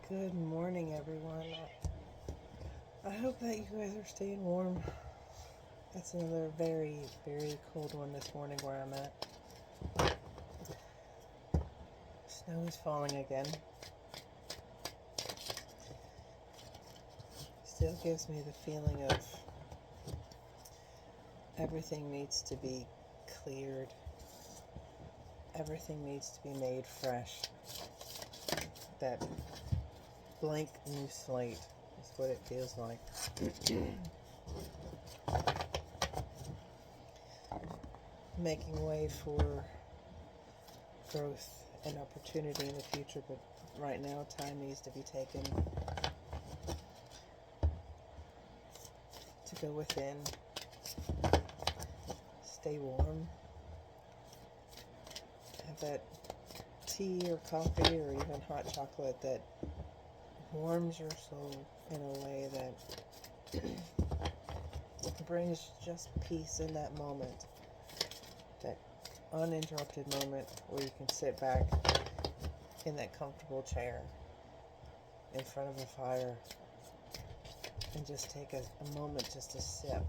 Good morning, everyone. I hope that you guys are staying warm. It's another very, very cold one this morning where I'm at. Snow is falling again. Still gives me the feeling of everything needs to be cleared. Everything needs to be made fresh. That blank new slate is what it feels like. Making way for growth and opportunity in the future, but right now time needs to be taken to go within, stay warm, have that tea or coffee or even hot chocolate that warms your soul in a way that brings just peace in that moment, that uninterrupted moment where you can sit back in that comfortable chair in front of a fire and just take a moment just to sip.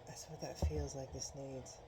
That's what that feels like this needs.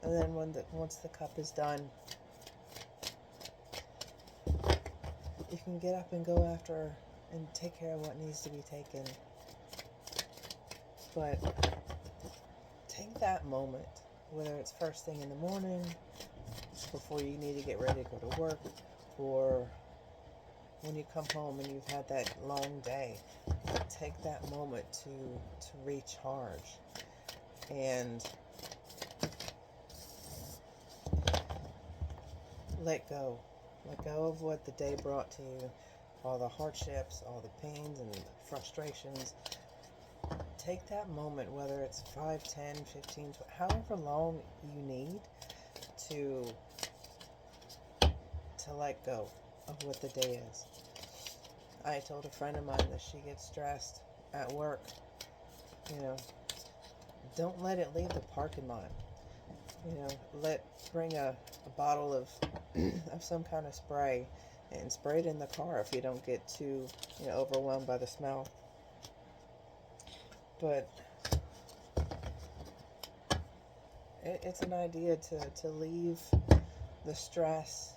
And then once the cup is done, you can get up and go after and take care of what needs to be taken. But take that moment, whether it's first thing in the morning, before you need to get ready to go to work, or when you come home and you've had that long day. Take that moment to recharge and let go. Let go of what the day brought to you, all the hardships, all the pains and frustrations. Take that moment, whether it's 5, 10, 15, 20, however long you need to let go of what the day is. I told a friend of mine that she gets stressed at work. Don't let it leave the parking lot. Bring a bottle of some kind of spray and spray it in the car if you don't get too overwhelmed by the smell. But it's an idea to leave the stress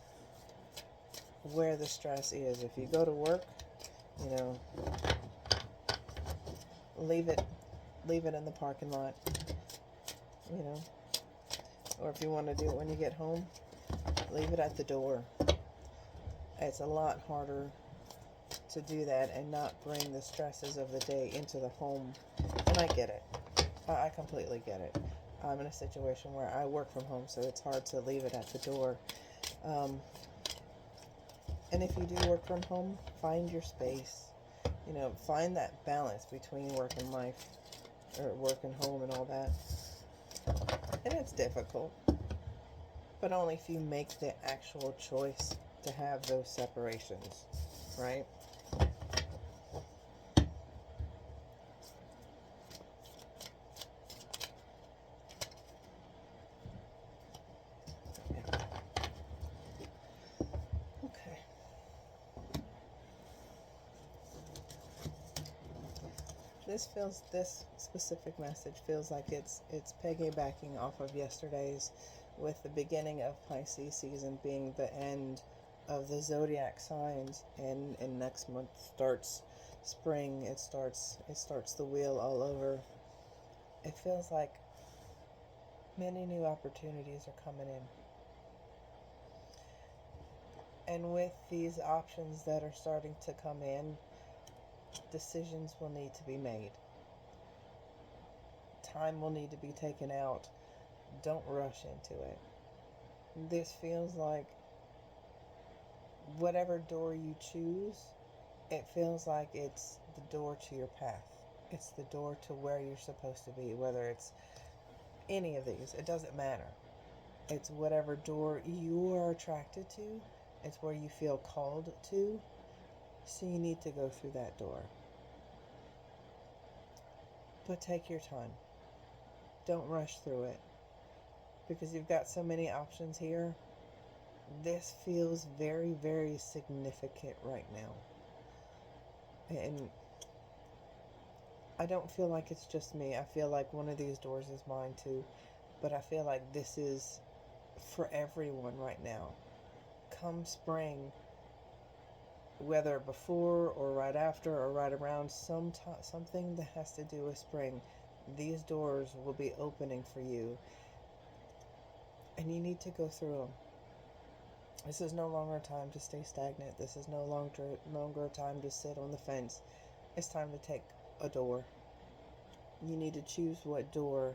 where the stress is. If you go to work, leave it in the parking lot, or if you want to do it when you get home, leave it at the door. It's a lot harder to do that and not bring the stresses of the day into the home. And I get it. I completely get it. I'm in a situation where I work from home, so it's hard to leave it at the door. And if you do work from home, find your space. Find that balance between work and life, or work and home and all that. And it's difficult, but only if you make the actual choice to have those separations, right? Okay. This specific message feels like it's piggybacking off of yesterday's, with the beginning of Pisces season being the end of the zodiac signs, and next month starts spring. It starts the wheel all over. It feels like many new opportunities are coming in. And with these options that are starting to come in, decisions will need to be made. Time will need to be taken out. Don't rush into it. This feels like whatever door you choose, it feels like it's the door to your path. It's the door to where you're supposed to be, whether it's any of these. It doesn't matter. It's whatever door you are attracted to. It's where you feel called to. So you need to go through that door. But take your time. Don't rush through it. because you've got so many options here. This feels very, very significant right now. And I don't feel like it's just me. I feel like one of these doors is mine too. But I feel like this is for everyone right now. Come spring, whether before or right after or right around, something that has to do with spring, these doors will be opening for you. And you need to go through them. This is no longer a time to stay stagnant. This is no longer a time to sit on the fence. It's time to take a door. You need to choose what door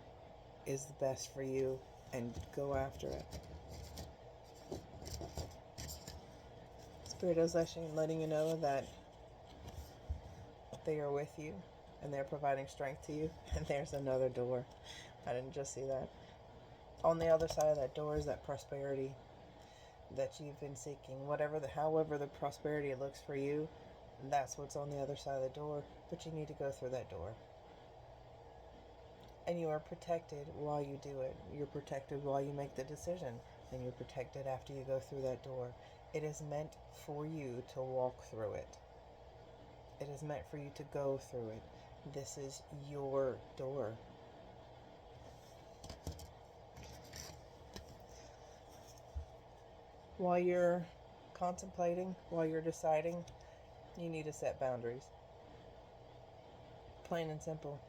is the best for you and go after it. Spirit is letting you know that they are with you and they're providing strength to you. And there's another door. I didn't just see that. On the other side of that door is that prosperity that you've been seeking. However the prosperity looks for you, that's what's on the other side of the door. But you need to go through that door. And you are protected while you do it. You're protected while you make the decision. And you're protected after you go through that door. It is meant for you to walk through it. It is meant for you to go through it. This is your door. While you're contemplating, while you're deciding, you need to set boundaries. Plain and simple.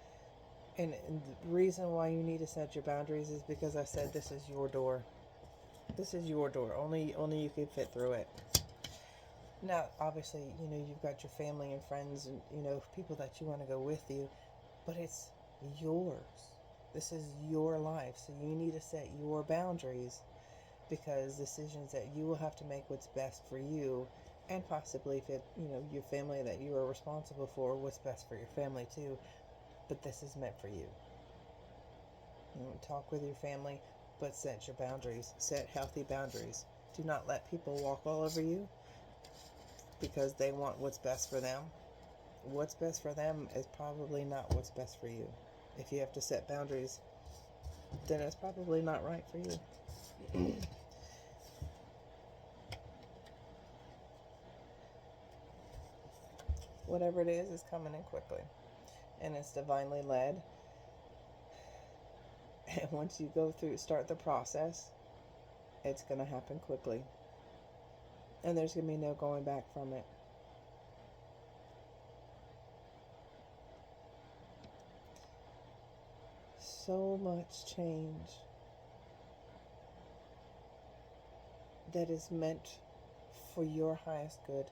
And the reason why you need to set your boundaries is because I said this is your door. This is your door. Only you can fit through it. Now, obviously, you've got your family and friends and, people that you want to go with you, but it's yours. This is your life. So you need to set your boundaries, because decisions that you will have to make what's best for you, and possibly if it, your family that you are responsible for, what's best for your family too. But this is meant for you. Talk with your family, but set your boundaries. Set healthy boundaries. Do not let people walk all over you because they want what's best for them. What's best for them is probably not what's best for you. If you have to set boundaries, then it's probably not right for you. Whatever it is coming in quickly. And it's divinely led. And once you start the process, it's going to happen quickly. And there's going to be no going back from it. So much change that is meant for your highest good.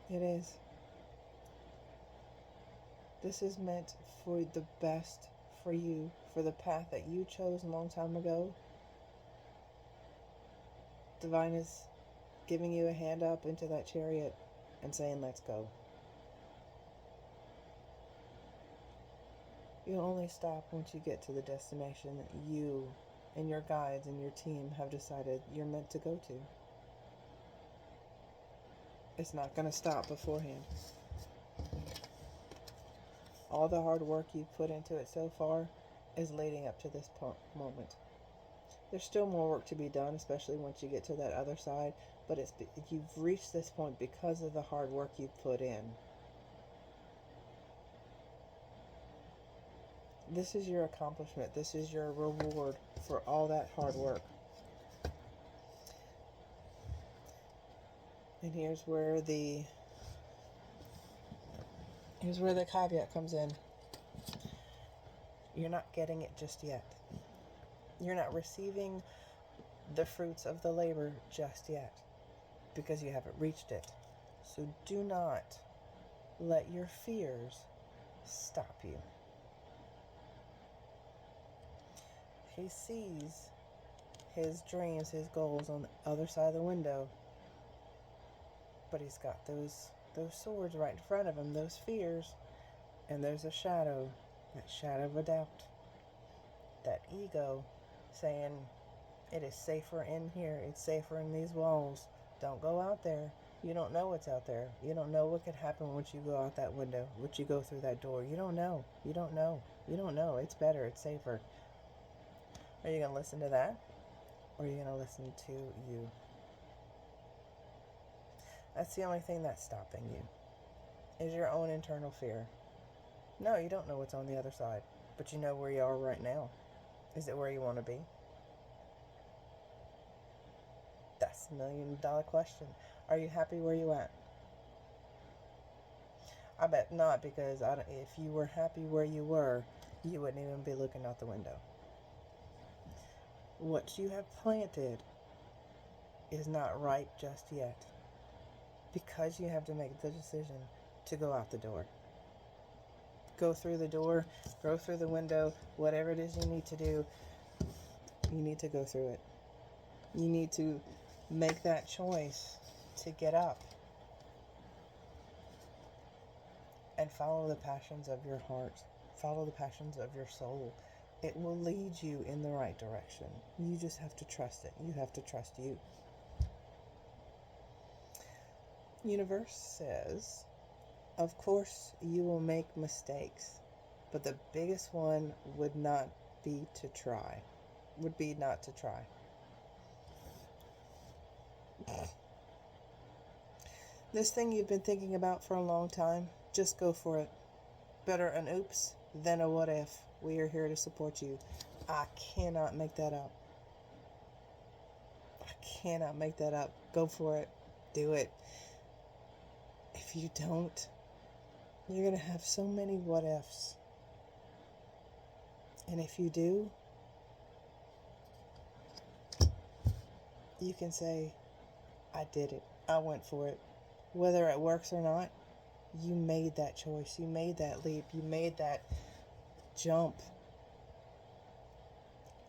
It is. This is meant for the best for you, for the path that you chose a long time ago. Divine is giving you a hand up into that chariot and saying, let's go. You'll only stop once you get to the destination that you and your guides and your team have decided you're meant to go to. It's not going to stop beforehand. All the hard work you've put into it so far is leading up to this moment. There's still more work to be done, especially once you get to that other side, but you've reached this point because of the hard work you've put in. This is your accomplishment. This is your reward for all that hard work. And here's where the caveat comes in. You're not getting it just yet. You're not receiving the fruits of the labor just yet because you haven't reached it. So do not let your fears stop you. He sees his dreams, his goals on the other side of the window. But he's got those swords right in front of him, those fears. And there's a shadow, that shadow of a doubt. That ego saying, it is safer in here, it's safer in these walls. Don't go out there. You don't know what's out there. You don't know what could happen once you go out that window, once you go through that door. You don't know. You don't know. You don't know. It's better. It's safer. Are you going to listen to that? Or are you going to listen to you? That's the only thing that's stopping you, is your own internal fear. No, you don't know what's on the other side, but you know where you are right now. Is it where you want to be? That's the $1,000,000 question. Are you happy where you at? I bet not, because if you were happy where you were, you wouldn't even be looking out the window. What you have planted is not ripe just yet, because you have to make the decision to go out the door. Go through the door, go through the window, whatever it is you need to do, you need to go through it. You need to make that choice to get up and follow the passions of your heart, follow the passions of your soul. It will lead you in the right direction. You just have to trust it. You have to trust you. Universe says, of course you will make mistakes, but the biggest one would not be to try. Would be not to try. This thing you've been thinking about for a long time, just go for it. Better an oops than a what if. We are here to support you. I cannot make that up. I cannot make that up. Go for it. Do it. If you don't, you're going to have so many what ifs. And if you do, you can say, I did it. I went for it. Whether it works or not, you made that choice. You made that leap. You made that jump.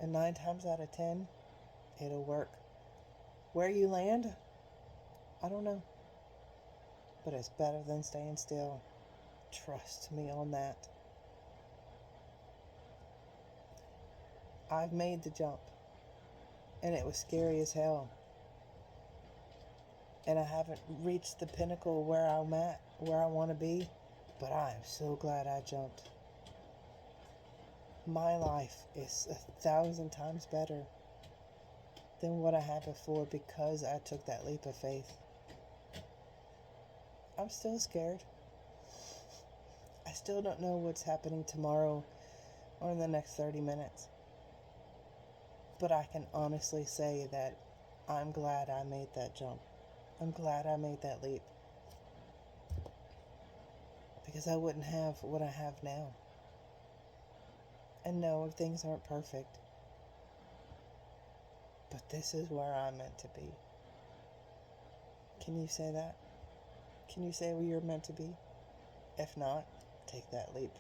And 9 times out of 10, it'll work. Where you land, I don't know. But it's better than staying still. Trust me on that. I've made the jump. And it was scary as hell. And I haven't reached the pinnacle where I'm at, where I want to be. But I am so glad I jumped. My life is 1,000 times better than what I had before because I took that leap of faith. I'm still scared. I still don't know what's happening tomorrow or in the next 30 minutes. But I can honestly say that I'm glad I made that jump. I'm glad I made that leap. Because I wouldn't have what I have now. And no, things aren't perfect. But this is where I'm meant to be. Can you say that? Can you say where you're meant to be? If not, take that leap.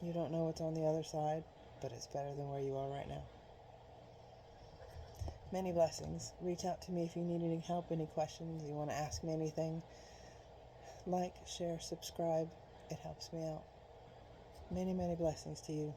You don't know what's on the other side, but it's better than where you are right now. Many blessings. Reach out to me if you need any help, any questions, you want to ask me anything. Like, share, subscribe. It helps me out. Many, many blessings to you.